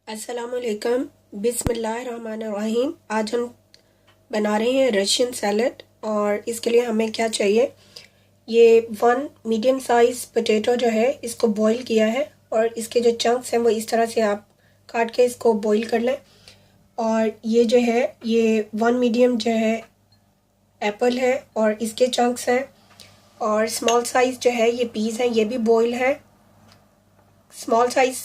अस्सलामुअलैकुम, बिस्मिल्लाहिर्रहमानिर्रहीम। आज हम बना रहे हैं रशियन सैलड और इसके लिए हमें क्या चाहिए। ये 1 मीडियम साइज़ पोटैटो जो है इसको बॉईल किया है और इसके जो चंक्स हैं वो इस तरह से आप काट के इसको बॉईल कर लें। और ये जो है ये 1 मीडियम जो है एप्पल है और इसके चंक्स हैं। और स्मॉल साइज़ जो है ये पीस हैं, ये भी बॉईल है। स्मॉल साइज़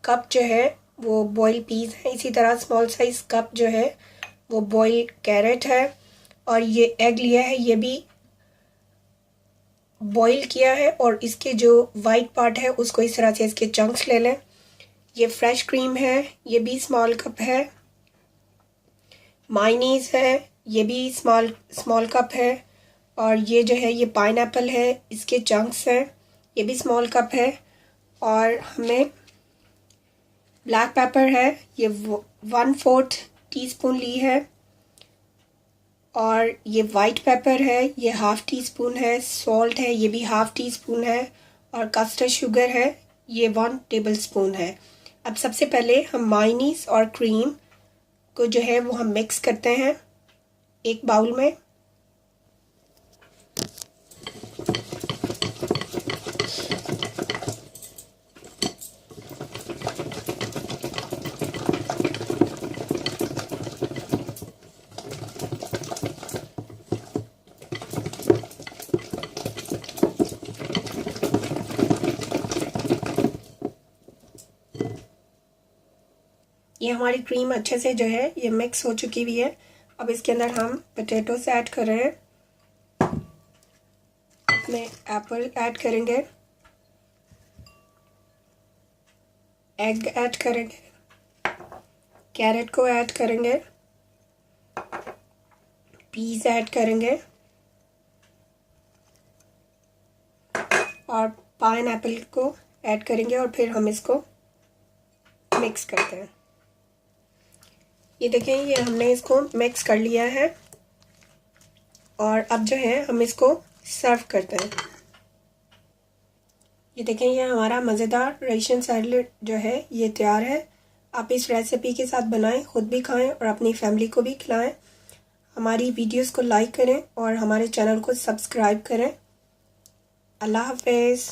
कप जो है वो बॉयल पीस है। इसी तरह स्मॉल साइज़ कप जो है वो बॉयल कैरेट है। और ये एग लिया है, ये भी बॉईल किया है और इसके जो वाइट पार्ट है उसको इस तरह से इसके चंक्स ले लें। ये फ्रेश क्रीम है, ये भी स्मॉल कप है। मायोनीज़ है, ये भी स्मॉल कप है। और ये जो है ये पाइनएप्पल है, इसके चंक्स हैं, ये भी स्मॉल कप है। और हमें ब्लैक पेपर है, ये 1/4 टीस्पून ली है। और ये वाइट पेपर है, ये 1/2 टीस्पून है। सॉल्ट है, ये भी 1/2 टीस्पून है। और कस्टर्ड शुगर है, ये 1 टेबलस्पून है। अब सबसे पहले हम मायोनीज़ और क्रीम को जो है वो हम मिक्स करते हैं एक बाउल में। ये हमारी क्रीम अच्छे से जो है ये मिक्स हो चुकी हुई है। अब इसके अंदर हम पोटैटोस ऐड कर रहे हैं, इसमें एप्पल ऐड करेंगे, एग ऐड करेंगे, कैरेट को ऐड करेंगे, पीस ऐड करेंगे और पाइनएप्पल को ऐड करेंगे और फिर हम इसको मिक्स करते हैं। ये देखें, ये हमने इसको मिक्स कर लिया है और अब जो है हम इसको सर्व करते हैं। ये देखें, ये हमारा मज़ेदार रशियन सैलड जो है ये तैयार है। आप इस रेसिपी के साथ बनाएं, ख़ुद भी खाएं और अपनी फैमिली को भी खिलाएं। हमारी वीडियोस को लाइक करें और हमारे चैनल को सब्सक्राइब करें। अल्लाह हाफ़िज़।